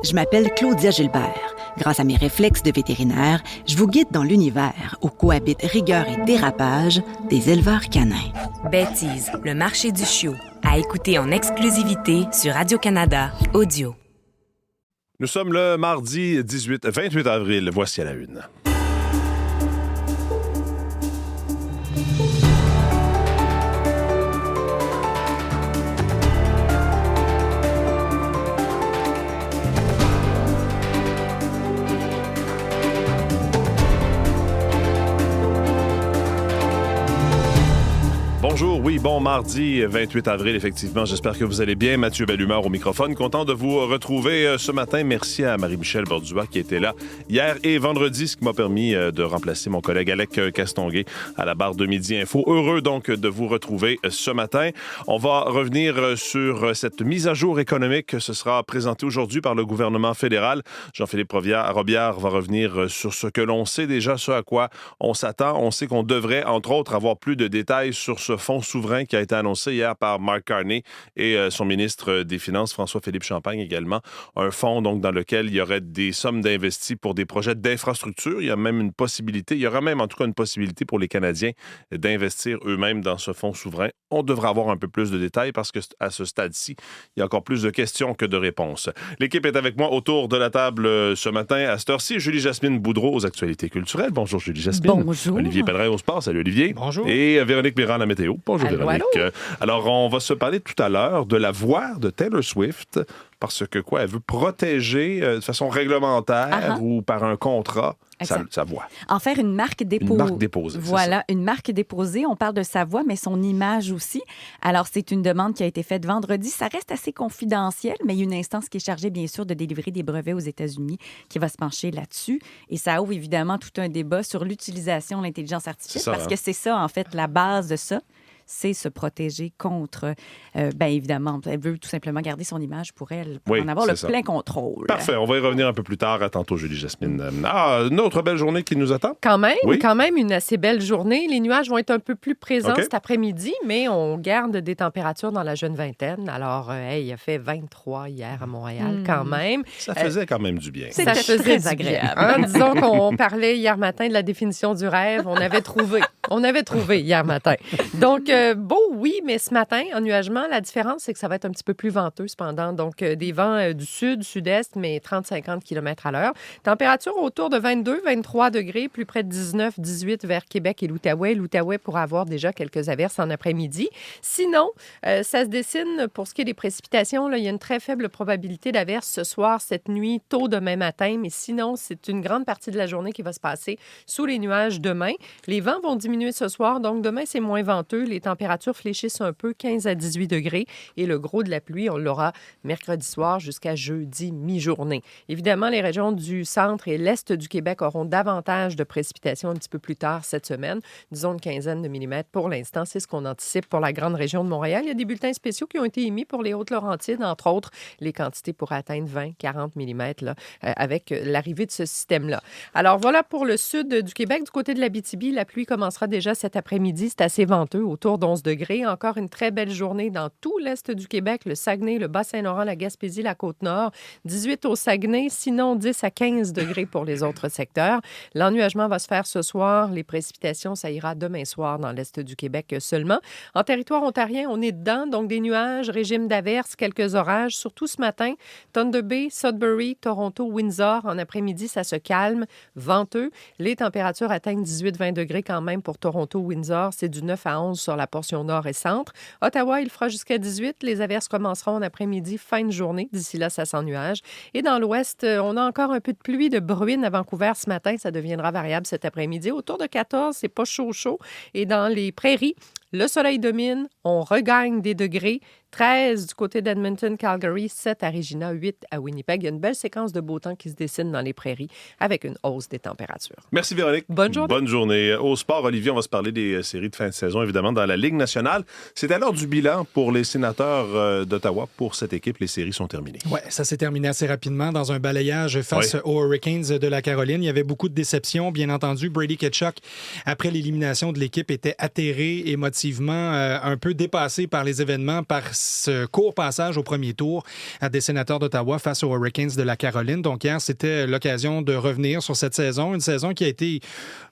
Je m'appelle Claudia Gilbert. Grâce à mes réflexes de vétérinaire, je vous guide dans l'univers où cohabitent rigueur et dérapage des éleveurs canins. Bêtise, le marché du chiot. À écouter en exclusivité sur Radio-Canada Audio. Nous sommes le mardi 28 avril. Voici à la une. Bonjour, oui, bon mardi 28 avril, effectivement. J'espère que vous allez bien. Mathieu Bellumeur au microphone. Content de vous retrouver ce matin. Merci à Marie-Michel Bordua qui était là hier et vendredi, ce qui m'a permis de remplacer mon collègue Alec Castonguay à la barre de Midi Info. Heureux donc de vous retrouver ce matin. On va revenir sur cette mise à jour économique. Ce sera présenté aujourd'hui par le gouvernement fédéral. Jean-Philippe Robillard va revenir sur ce que l'on sait déjà, ce à quoi on s'attend. On sait qu'on devrait, entre autres, avoir plus de détails sur ce fonds souverain qui a été annoncé hier par Mark Carney et son ministre des Finances, François-Philippe Champagne également. Un fonds donc dans lequel il y aurait des sommes d'investis pour des projets d'infrastructure. Il y a même une possibilité, il y aura même en tout cas une possibilité pour les Canadiens d'investir eux-mêmes dans ce fonds souverain. On devrait avoir un peu plus de détails parce qu'à ce stade-ci, il y a encore plus de questions que de réponses. L'équipe est avec moi autour de la table ce matin à cette heure-ci. Julie-Jasmine Boudreau aux actualités culturelles. Bonjour Julie-Jasmine. Bonjour. Olivier Pellerin au sport. Salut Olivier. Bonjour. Et Véronique Mirand à la météo. Bonjour Allô, Véronique. allô. Alors, on va se parler tout à l'heure de la voix de Taylor Swift parce que quoi, elle veut protéger de façon réglementaire ou par un contrat sa voix. En faire une marque déposée. Une marque déposée, Voilà, une marque déposée. On parle de sa voix, mais son image aussi. Alors, c'est une demande qui a été faite vendredi. Ça reste assez confidentiel, mais il y a une instance qui est chargée, bien sûr, de délivrer des brevets aux États-Unis qui va se pencher là-dessus. Et ça ouvre évidemment tout un débat sur l'utilisation de l'intelligence artificielle, parce que c'est ça, en fait, la base de ça. C'est se protéger contre, bien évidemment, elle veut tout simplement garder son image pour elle, pour en avoir le plein contrôle. Parfait, on va y revenir un peu plus tard. À tantôt, Julie-Jasmine. Une autre belle journée qui nous attend? Quand même une assez belle journée. Les nuages vont être un peu plus présents cet après-midi, mais on garde des températures dans la jeune vingtaine. Alors, il a fait 23 hier à Montréal, quand même. Ça faisait quand même du bien. Ça faisait agréable. Disons qu'on parlait hier matin de la définition du rêve. On avait trouvé hier matin. Donc, beau, oui, mais ce matin, ennuagement, la différence, c'est que ça va être un petit peu plus venteux cependant. Donc, des vents du sud, sud-est, mais 30-50 km à l'heure. Température autour de 22-23 degrés, plus près de 19-18 vers Québec et l'Outaouais. L'Outaouais pourra avoir déjà quelques averses en après-midi. Sinon, ça se dessine pour ce qui est des précipitations. Là, il y a une très faible probabilité d'averses ce soir, cette nuit, tôt demain matin. Mais sinon, c'est une grande partie de la journée qui va se passer sous les nuages demain. Les vents vont diminuer ce soir. Donc, demain, c'est moins venteux. Les températures fléchissent un peu, 15 à 18 degrés. Et le gros de la pluie, on l'aura mercredi soir jusqu'à jeudi mi-journée. Évidemment, les régions du centre et l'est du Québec auront davantage de précipitations un petit peu plus tard cette semaine. Disons une quinzaine de millimètres pour l'instant. C'est ce qu'on anticipe pour la grande région de Montréal. Il y a des bulletins spéciaux qui ont été émis pour les Hautes-Laurentides, entre autres. Les quantités pourraient atteindre 20-40 millimètres là, avec l'arrivée de ce système-là. Alors voilà pour le sud du Québec. Du côté de l'Abitibi, la pluie commencera déjà cet après-midi. C'est assez venteux, autour d'11 degrés. Encore une très belle journée dans tout l'est du Québec, le Saguenay, le Bas-Saint-Laurent, la Gaspésie, la Côte-Nord. 18 au Saguenay, sinon 10 à 15 degrés pour les autres secteurs. L'ennuagement va se faire ce soir. Les précipitations, ça ira demain soir dans l'est du Québec seulement. En territoire ontarien, on est dedans, donc des nuages, régime d'averses, quelques orages, surtout ce matin. Thunder Bay, Sudbury, Toronto, Windsor. En après-midi, ça se calme, venteux. Les températures atteignent 18-20 degrés quand même pour Toronto, Windsor. C'est du 9 à 11 sur la portion nord et centre. Ottawa, il fera jusqu'à 18. Les averses commenceront en après-midi, fin de journée. D'ici là, ça s'ennuage. Et dans l'ouest, on a encore un peu de pluie, de bruine à Vancouver ce matin. Ça deviendra variable cet après-midi. Autour de 14, c'est pas chaud. Et dans les prairies, le soleil domine, on regagne des degrés. 13 du côté d'Edmonton, Calgary, 7 à Regina, 8 à Winnipeg. Il y a une belle séquence de beau temps qui se dessine dans les prairies avec une hausse des températures. Merci Véronique. Bonne journée. Bonne journée. Au sport, Olivier, on va se parler des séries de fin de saison, évidemment, dans la Ligue nationale. C'est à l'heure du bilan pour les sénateurs d'Ottawa. Pour cette équipe, les séries sont terminées. Oui, ça s'est terminé assez rapidement dans un balayage face aux Hurricanes de la Caroline. Il y avait beaucoup de déceptions, bien entendu. Brady Tkachuk, après l'élimination de l'équipe, était atterré émotivement, un peu dépassé par les événements, par ce court passage au premier tour des Sénateurs d'Ottawa face aux Hurricanes de la Caroline. Donc hier, c'était l'occasion de revenir sur cette saison, une saison qui a été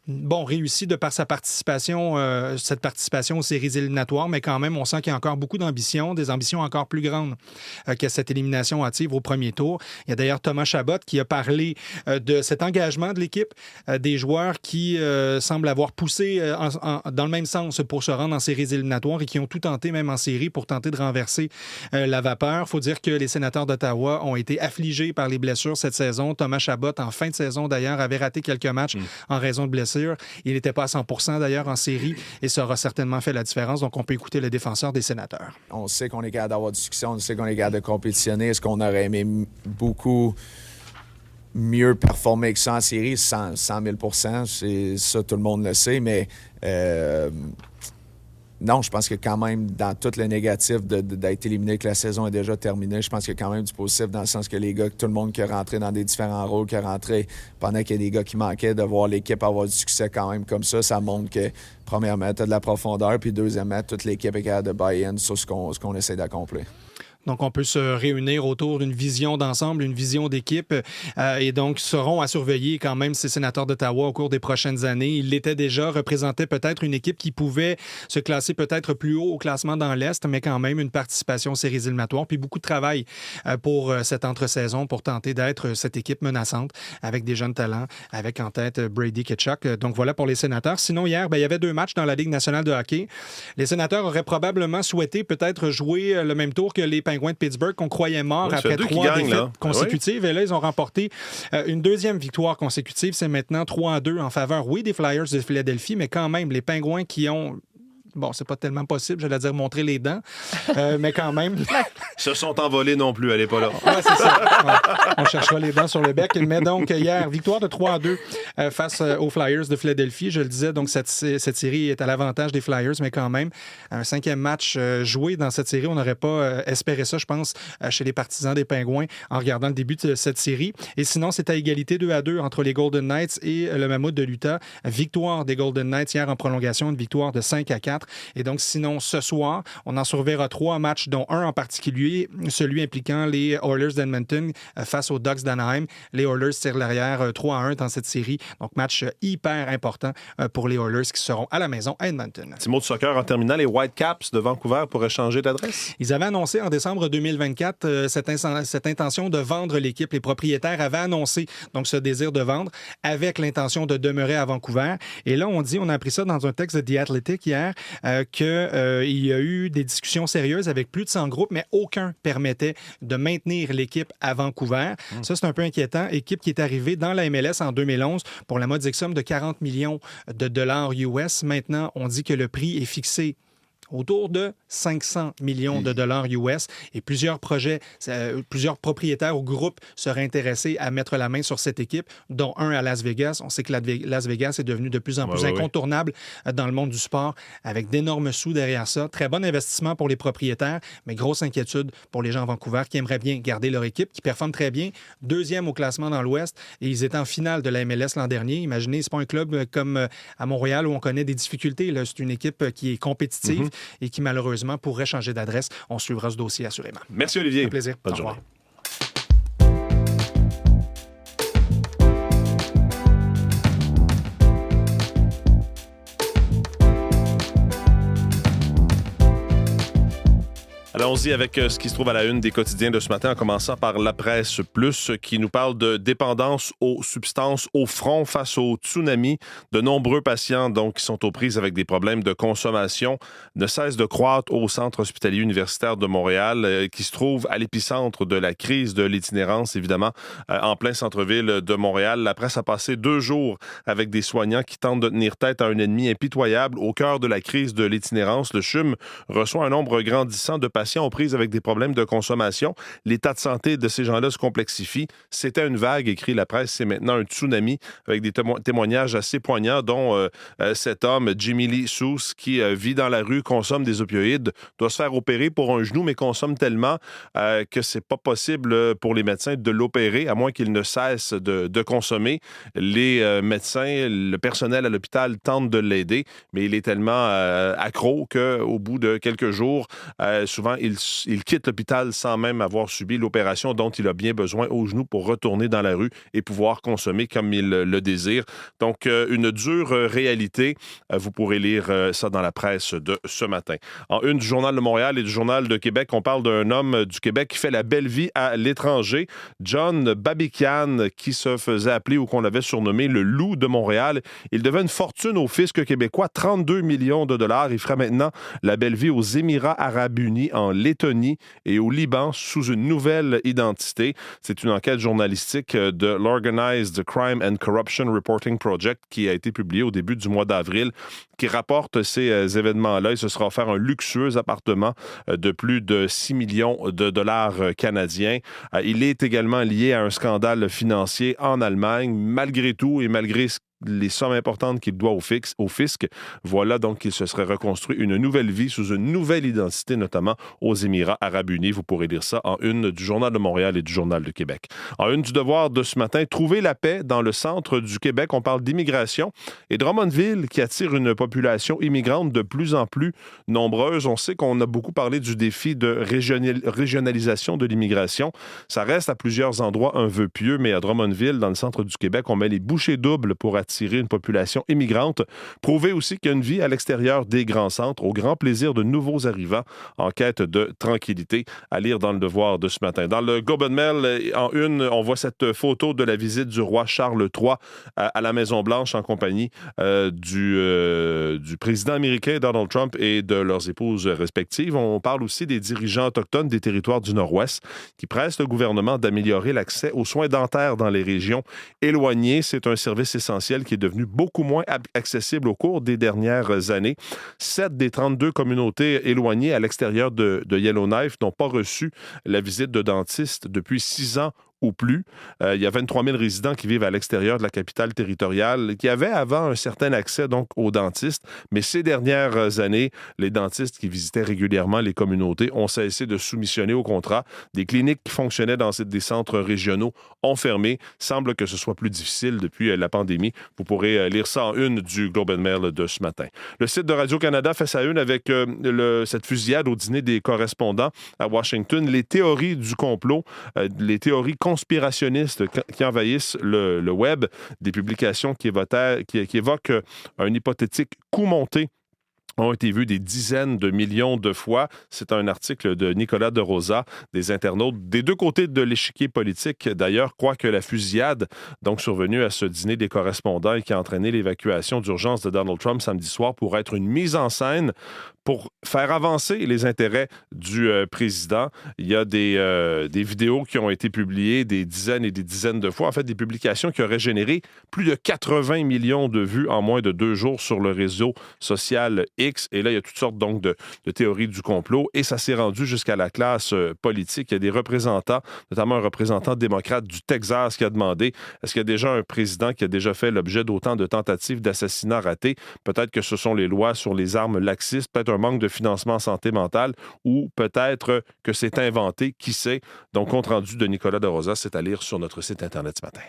réussie de par cette participation aux séries éliminatoires, mais quand même, on sent qu'il y a encore beaucoup d'ambition, des ambitions encore plus grandes que cette élimination hâtive au premier tour. Il y a d'ailleurs Thomas Chabot qui a parlé de cet engagement de l'équipe, des joueurs qui semblent avoir poussé dans le même sens pour se rendre en séries éliminatoires et qui ont tout tenté, même en série, pour tenter de renverser la vapeur. Il faut dire que les Sénateurs d'Ottawa ont été affligés par les blessures cette saison. Thomas Chabot, en fin de saison d'ailleurs, avait raté quelques matchs en raison de blessures. Il n'était pas à 100% d'ailleurs en série et ça aura certainement fait la différence. Donc, on peut écouter le défenseur des Sénateurs. On sait qu'on est capable d'avoir du succès, on sait qu'on est capable de compétitionner. Est-ce qu'on aurait aimé beaucoup mieux performer que ça en série? 100 000 %, c'est ça, tout le monde le sait, mais non, je pense que quand même, dans tout le négatif d'être éliminé, que la saison est déjà terminée, je pense qu'il y a quand même du positif dans le sens que les gars, tout le monde qui est rentré dans des différents rôles, qui est rentré pendant qu'il y a des gars qui manquaient, de voir l'équipe avoir du succès quand même comme ça montre que, premièrement, tu as de la profondeur, puis deuxièmement, toute l'équipe est capable de buy-in sur ce qu'on essaie d'accomplir. Donc, on peut se réunir autour d'une vision d'ensemble, une vision d'équipe. Et donc, seront à surveiller quand même ces Sénateurs d'Ottawa au cours des prochaines années. Ils l'étaient déjà, représentaient peut-être une équipe qui pouvait se classer peut-être plus haut au classement dans l'Est, mais quand même une participation aux séries éliminatoires. Puis beaucoup de travail pour cette entre-saison pour tenter d'être cette équipe menaçante avec des jeunes talents, avec en tête Brady Tkachuk. Donc, voilà pour les Sénateurs. Sinon, hier, il y avait 2 matchs dans la Ligue nationale de hockey. Les Sénateurs auraient probablement souhaité peut-être jouer le même tour que les Penguins de Pittsburgh qu'on croyait morts après 3 défaites consécutives. Et là, ils ont remporté une 2e victoire consécutive. C'est maintenant 3-2 en faveur, des Flyers de Philadelphie, mais quand même, les Penguins qui ont... Bon, c'est pas tellement possible, j'allais dire montrer les dents, mais quand même. Ils se sont envolés non plus, elle n'est pas là. Oui, c'est ça. On cherchera les dents sur le bec. Mais donc, hier, victoire de 3-2 face aux Flyers de Philadelphie. Je le disais, donc cette série est à l'avantage des Flyers, mais quand même, un 5e match joué dans cette série. On n'aurait pas espéré ça, je pense, chez les partisans des Pingouins en regardant le début de cette série. Et sinon, c'est à égalité 2-2 entre les Golden Knights et le Mammouth de l'Utah. Victoire des Golden Knights hier en prolongation, une victoire de 5-4. Et donc, sinon, ce soir, on en surveillera 3 matchs, dont un en particulier, celui impliquant les Oilers d'Edmonton face aux Ducks d'Anaheim. Les Oilers tirent l'arrière 3-1 dans cette série. Donc, match hyper important pour les Oilers qui seront à la maison à Edmonton. Petit mot de soccer en terminant. Les Whitecaps de Vancouver pourraient changer d'adresse? Ils avaient annoncé en décembre 2024 cette intention de vendre l'équipe. Les propriétaires avaient annoncé donc ce désir de vendre avec l'intention de demeurer à Vancouver. Et là, on a appris ça dans un texte de The Athletic hier, qu'il y a eu des discussions sérieuses avec plus de 100 groupes, mais aucun permettait de maintenir l'équipe à Vancouver. Ça, c'est un peu inquiétant. Équipe qui est arrivée dans la MLS en 2011 pour la modique somme de 40 millions de dollars US. Maintenant, on dit que le prix est fixé autour de 500 millions de dollars US et plusieurs propriétaires ou groupes seraient intéressés à mettre la main sur cette équipe, dont un à Las Vegas. On sait que Las Vegas est devenu de plus en plus incontournable dans le monde du sport avec d'énormes sous derrière ça. Très bon investissement pour les propriétaires, mais grosse inquiétude pour les gens à Vancouver qui aimeraient bien garder leur équipe, qui performe très bien, 2e au classement dans l'Ouest et ils étaient en finale de la MLS l'an dernier. Imaginez, c'est pas un club comme à Montréal où on connaît des difficultés. Là, c'est une équipe qui est compétitive et qui, malheureusement, pourrait changer d'adresse. On suivra ce dossier assurément. Merci, Olivier. Un plaisir. Bonne journée. Allons-y avec ce qui se trouve à la une des quotidiens de ce matin, en commençant par La Presse Plus, qui nous parle de dépendance aux substances au front face au tsunami. De nombreux patients donc, qui sont aux prises avec des problèmes de consommation ne cessent de croître au Centre hospitalier universitaire de Montréal, qui se trouve à l'épicentre de la crise de l'itinérance, évidemment, en plein centre-ville de Montréal. La Presse a passé 2 jours avec des soignants qui tentent de tenir tête à un ennemi impitoyable au cœur de la crise de l'itinérance. Le CHUM reçoit un nombre grandissant de patients aux prises avec des problèmes de consommation. L'état de santé de ces gens-là se complexifie. C'était une vague, écrit La Presse, c'est maintenant un tsunami avec des témoignages assez poignants, dont cet homme, Jimmy Lee Seuss, qui vit dans la rue, consomme des opioïdes, doit se faire opérer pour un genou, mais consomme tellement que c'est pas possible pour les médecins de l'opérer, à moins qu'il ne cesse de consommer. Les médecins, le personnel à l'hôpital tentent de l'aider, mais il est tellement accro qu'au bout de quelques jours, souvent, il quitte l'hôpital sans même avoir subi l'opération dont il a bien besoin au genou pour retourner dans la rue et pouvoir consommer comme il le désire. Donc, une dure réalité. Vous pourrez lire ça dans la presse de ce matin. En une du Journal de Montréal et du Journal de Québec, on parle d'un homme du Québec qui fait la belle vie à l'étranger. John Babikian, qui se faisait appeler ou qu'on avait surnommé le loup de Montréal. Il devait une fortune au fisc québécois, 32 millions de dollars. Il ferait maintenant la belle vie aux Émirats arabes unis, en Lettonie et au Liban sous une nouvelle identité. C'est une enquête journalistique de l'Organized Crime and Corruption Reporting Project qui a été publiée au début du mois d'avril, qui rapporte ces événements-là. Il se sera offert un luxueux appartement de plus de 6 millions de dollars canadiens. Il est également lié à un scandale financier en Allemagne. Malgré tout et malgré les sommes importantes qu'il doit au fisc. Voilà donc qu'il se serait reconstruit une nouvelle vie sous une nouvelle identité, notamment aux Émirats arabes unis. Vous pourrez lire ça en une du Journal de Montréal et du Journal de Québec. En une du Devoir de ce matin, trouver la paix dans le centre du Québec. On parle d'immigration et Drummondville qui attire une population immigrante de plus en plus nombreuse. On sait qu'on a beaucoup parlé du défi de régionalisation de l'immigration. Ça reste à plusieurs endroits un vœu pieux, mais à Drummondville, dans le centre du Québec, on met les bouchées doubles pour attirer une population immigrante. Prouver aussi qu'il y a une vie à l'extérieur des grands centres, au grand plaisir de nouveaux arrivants en quête de tranquillité, à lire dans le Devoir de ce matin. Dans le Globe and Mail, en une, on voit cette photo de la visite du roi Charles III à la Maison-Blanche en compagnie du président américain Donald Trump et de leurs épouses respectives. On parle aussi des dirigeants autochtones des territoires du Nord-Ouest qui pressent le gouvernement d'améliorer l'accès aux soins dentaires dans les régions éloignées. C'est un service essentiel qui est devenu beaucoup moins accessible au cours des dernières années. 7 des 32 communautés éloignées à l'extérieur de Yellowknife n'ont pas reçu la visite de dentiste depuis 6 ans ou plus. Il y a 23 000 résidents qui vivent à l'extérieur de la capitale territoriale, qui avaient avant un certain accès donc aux dentistes, mais ces dernières années, les dentistes qui visitaient régulièrement les communautés ont cessé de soumissionner au contrat. Des cliniques qui fonctionnaient dans des centres régionaux ont fermé. Semble que ce soit plus difficile depuis la pandémie. Vous pourrez lire ça en une du Globe and Mail de ce matin. Le site de Radio-Canada fait sa une avec cette fusillade au dîner des correspondants à Washington. Les théories du complot, les théories conspirationnistes qui envahissent le web, des publications qui évoquent un hypothétique coup monté ont été vus des dizaines de millions de fois. C'est un article de Nicolas de Rosa, des internautes des deux côtés de l'échiquier politique. D'ailleurs, croient que la fusillade, donc survenue à ce dîner des correspondants et qui a entraîné l'évacuation d'urgence de Donald Trump samedi soir, pourrait être une mise en scène pour faire avancer les intérêts du président. Il y a des vidéos qui ont été publiées des dizaines et des dizaines de fois. En fait, des publications qui auraient généré plus de 80 millions de vues en moins de 2 jours sur le réseau social X. Et là, il y a toutes sortes donc de théories du complot. Et ça s'est rendu jusqu'à la classe politique. Il y a des représentants, notamment un représentant démocrate du Texas qui a demandé est-ce qu'il y a déjà un président qui a déjà fait l'objet d'autant de tentatives d'assassinat ratées? Peut-être que ce sont les lois sur les armes laxistes, peut-être un manque de financement en santé mentale ou peut-être que c'est inventé, qui sait. Donc, compte rendu de Nicolas de Rosa, c'est à lire sur notre site Internet ce matin.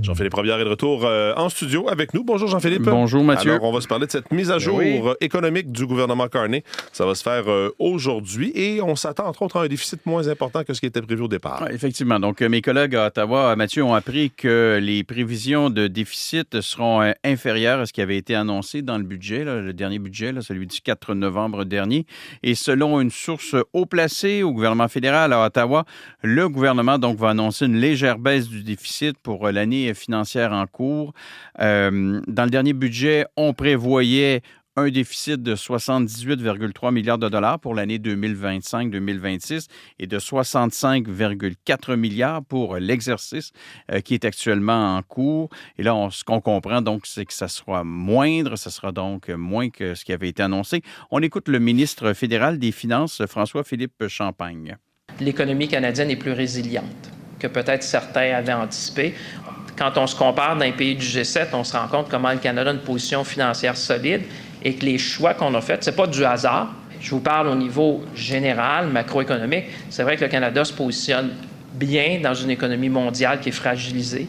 Jean-Philippe Robillard est de retour en studio avec nous. Bonjour Jean-Philippe. Bonjour Mathieu. Alors, on va se parler de cette mise à jour économique du gouvernement Carney. Ça va se faire aujourd'hui et on s'attend entre autres à un déficit moins important que ce qui était prévu au départ. Ouais, effectivement. Donc, mes collègues à Ottawa, Mathieu, ont appris que les prévisions de déficit seront inférieures à ce qui avait été annoncé dans le budget, le dernier budget, celui du 4 novembre dernier. Et selon une source haut placée au gouvernement fédéral à Ottawa, le gouvernement donc va annoncer une légère baisse du déficit pour l'année financière en cours. Dans le dernier budget, on prévoyait un déficit de 78,3 milliards de dollars pour l'année 2025-2026 et de 65,4 milliards pour l'exercice qui est actuellement en cours. Et là, ce qu'on comprend, donc, c'est que ça sera moindre, ça sera donc moins que ce qui avait été annoncé. On écoute le ministre fédéral des Finances, François-Philippe Champagne. L'économie canadienne est plus résiliente que peut-être certains avaient anticipé. Quand on se compare dans les pays du G7, on se rend compte comment le Canada a une position financière solide et que les choix qu'on a faits, ce n'est pas du hasard. Je vous parle au niveau général, macroéconomique. C'est vrai que le Canada se positionne bien dans une économie mondiale qui est fragilisée.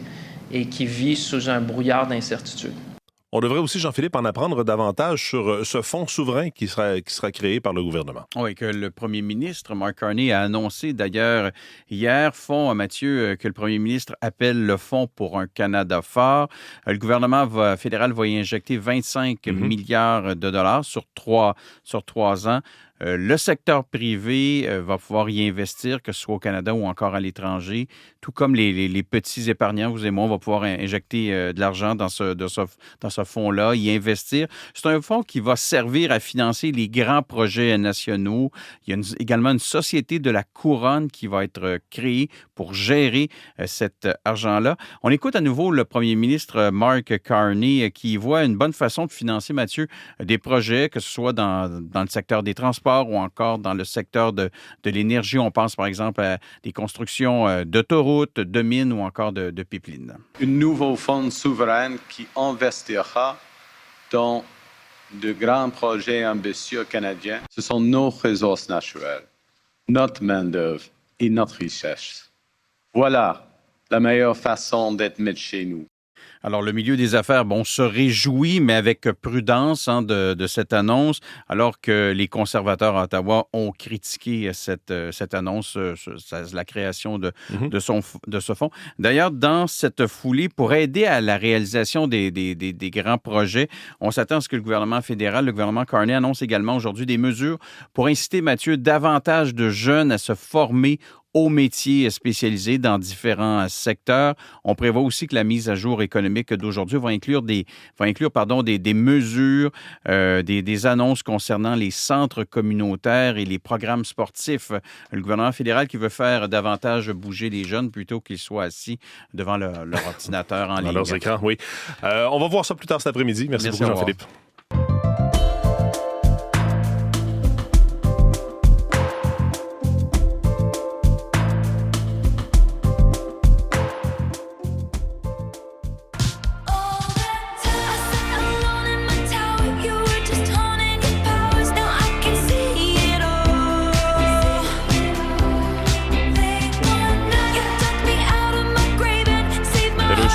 et qui vit sous un brouillard d'incertitude. On devrait aussi, Jean-Philippe, en apprendre davantage sur ce fonds souverain qui sera créé par le gouvernement. Oui, que le premier ministre, Mark Carney, a annoncé d'ailleurs hier, Mathieu, que le premier ministre appelle le Fonds pour un Canada fort. Le gouvernement fédéral va y injecter 25 milliards de dollars sur trois ans. Le secteur privé va pouvoir y investir, que ce soit au Canada ou encore à l'étranger, tout comme les petits épargnants, vous et moi, on va pouvoir injecter de l'argent dans ce fonds-là, y investir. C'est un fonds qui va servir à financer les grands projets nationaux. Il y a également une société de la couronne qui va être créée pour gérer cet argent-là. On écoute à nouveau le premier ministre Mark Carney qui voit une bonne façon de financer, Mathieu, des projets, que ce soit dans le secteur des transports ou encore dans le secteur de l'énergie. On pense par exemple à des constructions d'autoroutes, de mines ou encore de pipelines. Un nouveau fonds souverain qui investira dans de grands projets ambitieux canadiens. Ce sont nos ressources naturelles, notre main-d'œuvre et notre richesse. Voilà la meilleure façon d'être maître chez nous. Alors, le milieu des affaires, se réjouit, mais avec prudence de cette annonce, alors que les conservateurs à Ottawa ont critiqué cette annonce, la création de ce fonds. D'ailleurs, dans cette foulée, pour aider à la réalisation des grands projets, on s'attend à ce que le gouvernement fédéral, le gouvernement Carney, annonce également aujourd'hui des mesures pour inciter, Mathieu, davantage de jeunes à se former aux métiers spécialisés dans différents secteurs. On prévoit aussi que la mise à jour économique d'aujourd'hui va inclure des mesures, des annonces concernant les centres communautaires et les programmes sportifs. Le gouvernement fédéral qui veut faire davantage bouger les jeunes plutôt qu'ils soient assis devant leur ordinateur en ligne. Dans leurs écrans, oui. On va voir ça plus tard cet après-midi. Merci beaucoup, Jean-Philippe.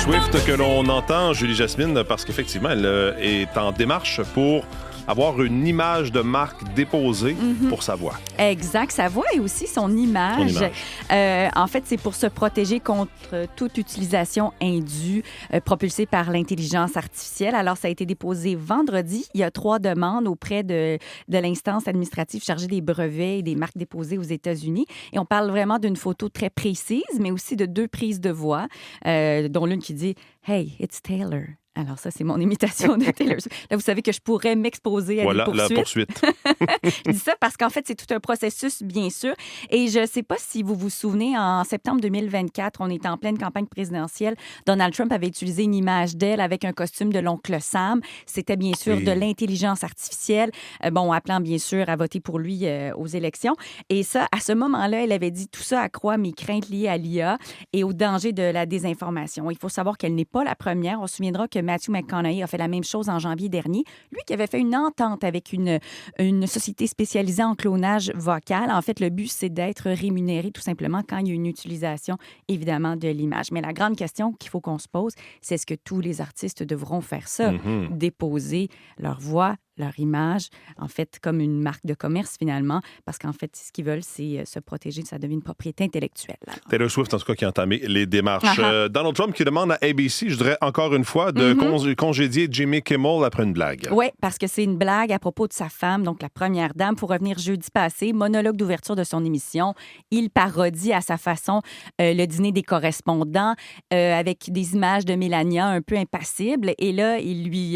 Swift que l'on entend, Julie Jasmine, parce qu'effectivement, elle est en démarche pour avoir une image de marque déposée pour sa voix. Exact, sa voix et aussi son image. En fait, c'est pour se protéger contre toute utilisation indue propulsée par l'intelligence artificielle. Alors, ça a été déposé vendredi. Il y a 3 demandes auprès de l'instance administrative chargée des brevets et des marques déposées aux États-Unis. Et on parle vraiment d'une photo très précise, mais aussi de 2 prises de voix, dont l'une qui dit « Hey, it's Taylor ». Alors ça, c'est mon imitation de Taylor Swift. Là, vous savez que je pourrais m'exposer à des poursuites. Voilà, la poursuite. Je dis ça parce qu'en fait, c'est tout un processus, bien sûr. Et je ne sais pas si vous vous souvenez, en septembre 2024, on était en pleine campagne présidentielle. Donald Trump avait utilisé une image d'elle avec un costume de l'oncle Sam. C'était bien sûr de l'intelligence artificielle, appelant bien sûr à voter pour lui aux élections. Et ça, à ce moment-là, elle avait dit tout ça accroît mes craintes liées à l'IA et au danger de la désinformation. Il faut savoir qu'elle n'est pas la première. On se souviendra que Matthew McConaughey a fait la même chose en janvier dernier. Lui qui avait fait une entente avec une société spécialisée en clonage vocal. En fait, le but, c'est d'être rémunéré tout simplement quand il y a une utilisation, évidemment, de l'image. Mais la grande question qu'il faut qu'on se pose, c'est est-ce que tous les artistes devront faire ça? Déposer leur voix, leur image, en fait, comme une marque de commerce, finalement, parce qu'en fait, ce qu'ils veulent, c'est se protéger, ça devient une propriété intellectuelle. Alors. Taylor Swift, en tout cas, qui a entamé les démarches. Donald Trump qui demande à ABC, je dirais encore une fois, de congédier Jimmy Kimmel après une blague. Oui, parce que c'est une blague à propos de sa femme, donc la première dame. Pour revenir jeudi passé, monologue d'ouverture de son émission, il parodie à sa façon le dîner des correspondants avec des images de Mélania un peu impassibles. Et là,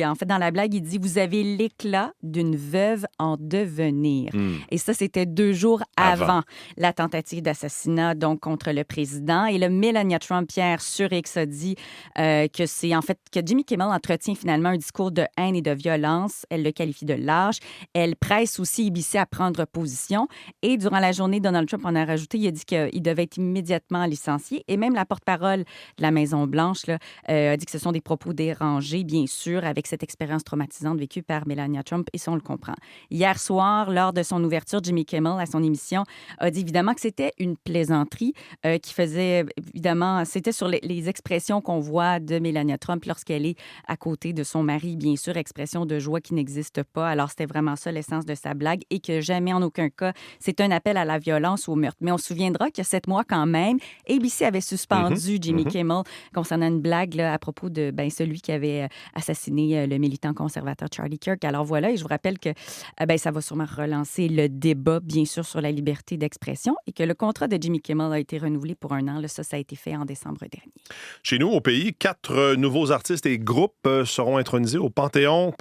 en fait, dans la blague, il dit « Vous avez l'éclat d'une veuve en devenir. Et ça, c'était 2 jours avant la tentative d'assassinat donc contre le président. Et le Melania Trump, Pierre, sur X a dit que c'est en fait que Jimmy Kimmel entretient finalement un discours de haine et de violence. Elle le qualifie de lâche. Elle presse aussi ABC à prendre position. Et durant la journée, Donald Trump en a rajouté, il a dit qu'il devait être immédiatement licencié. Et même la porte-parole de la Maison-Blanche a dit que ce sont des propos dérangés, bien sûr, avec cette expérience traumatisante vécue par Melania Melania Trump, et ça, on le comprend. Hier soir, lors de son ouverture, Jimmy Kimmel, à son émission, a dit évidemment que c'était une plaisanterie qui faisait, évidemment, c'était sur les expressions qu'on voit de Melania Trump lorsqu'elle est à côté de son mari, bien sûr, expression de joie qui n'existe pas. Alors, c'était vraiment ça l'essence de sa blague et que jamais, en aucun cas, c'est un appel à la violence ou au meurtre. Mais on se souviendra qu'il y a 7 mois quand même, ABC avait suspendu Jimmy Kimmel concernant une blague là, à propos de celui qui avait assassiné le militant conservateur Charlie Kirk. Alors voilà, et je vous rappelle que ça va sûrement relancer le débat, bien sûr, sur la liberté d'expression et que le contrat de Jimmy Kimmel a été renouvelé pour 1 an. Là, ça a été fait en décembre dernier. Chez nous, au pays, 4 nouveaux artistes et groupes seront intronisés au Panthéon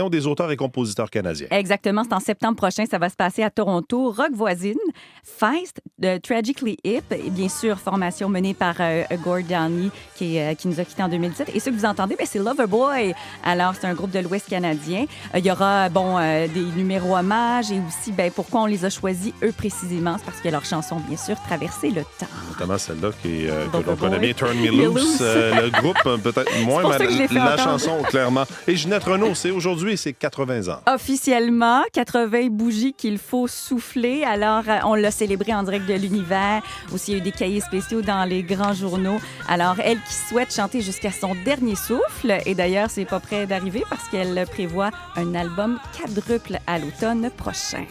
des auteurs et compositeurs canadiens. Exactement, c'est en septembre prochain. Ça va se passer à Toronto. Rock Voisine, Feist, Tragically Hip, et bien sûr, formation menée par Gord Downie qui nous a quittés en 2017. Et ce que vous entendez, c'est Loverboy. Alors, c'est un groupe de l'Ouest canadien. Il y aura, des numéros hommages et aussi, pourquoi on les a choisis, eux, précisément. C'est parce que leur chanson, bien sûr, Traverser le temps. Notamment celle-là que l'on connaît bien, Turn Me Loose. Le groupe, peut-être moins, mais la chanson, clairement. Et Ginette Renault, c'est aujourd'hui, c'est 80 ans. Officiellement, 80 bougies qu'il faut souffler. Alors, on l'a célébré en direct de l'univers. Aussi, il y a eu des cahiers spéciaux dans les grands journaux. Alors, elle qui souhaite chanter jusqu'à son dernier souffle. Et d'ailleurs, c'est pas près d'arriver parce qu'elle prévoit un album quadruple à l'automne prochain.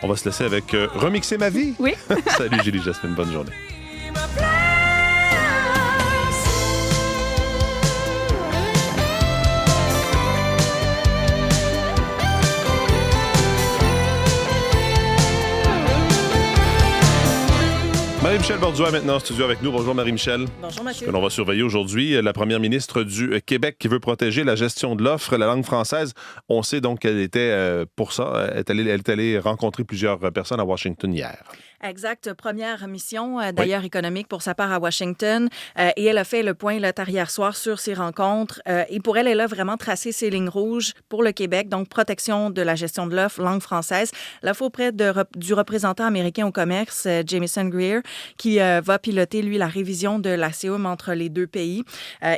On va se laisser avec Remixer ma vie. Oui. Salut Julie Jasmine, bonne journée. Marie-Michel Borduas maintenant en studio avec nous. Bonjour Marie-Michel. Bonjour Mathieu. Ce que l'on va surveiller aujourd'hui, la première ministre du Québec qui veut protéger la gestion de l'offre, la langue française. On sait donc qu'elle était pour ça. Elle est allée rencontrer plusieurs personnes à Washington hier. Exact. Première mission, d'ailleurs, économique pour sa part à Washington. Et elle a fait le point là, hier soir sur ces rencontres. Et pour elle, elle a vraiment tracé ses lignes rouges pour le Québec. Donc, protection de la gestion de l'offre, langue française. Là, il faut auprès du représentant américain au commerce, Jamieson Greer, qui va piloter, lui, la révision de la CEUM entre les deux pays.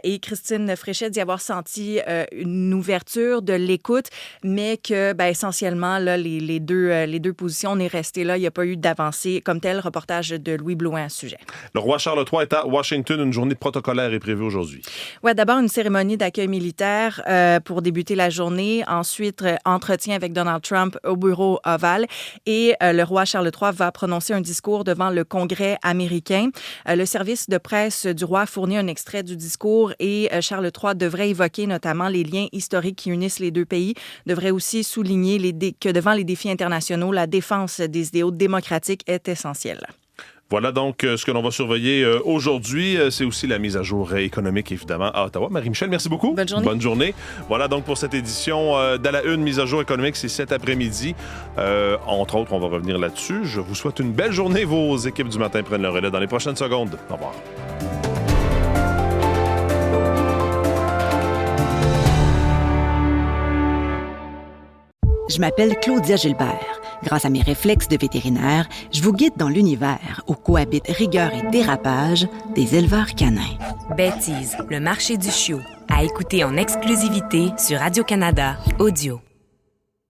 Et Christine Fréchet dit avoir senti une ouverture de l'écoute, mais que, essentiellement, là, les deux positions, on est resté là. Il n'y a pas eu d'avancée comme tel. Reportage de Louis Blouin à ce sujet. Le roi Charles III est à Washington. Une journée protocolaire est prévue aujourd'hui. Oui, d'abord une cérémonie d'accueil militaire pour débuter la journée. Ensuite, entretien avec Donald Trump au bureau ovale. Et le roi Charles III va prononcer un discours devant le Congrès américain. Le service de presse du roi fournit un extrait du discours et Charles III devrait évoquer notamment les liens historiques qui unissent les deux pays. Devrait aussi souligner que devant les défis internationaux, la défense des idéaux démocratiques est essentielle. Voilà donc ce que l'on va surveiller aujourd'hui. C'est aussi la mise à jour économique, évidemment, à Ottawa. Marie-Michel, merci beaucoup. Bonne journée. Bonne journée. Voilà donc pour cette édition d'À la Une, mise à jour économique, c'est cet après-midi. Entre autres, on va revenir là-dessus. Je vous souhaite une belle journée. Vos équipes du matin prennent le relais dans les prochaines secondes. Au revoir. Je m'appelle Claudia Gilbert. Grâce à mes réflexes de vétérinaire, je vous guide dans l'univers où cohabitent rigueur et dérapage des éleveurs canins. Bêtise, le marché du chiot. À écouter en exclusivité sur Radio-Canada Audio.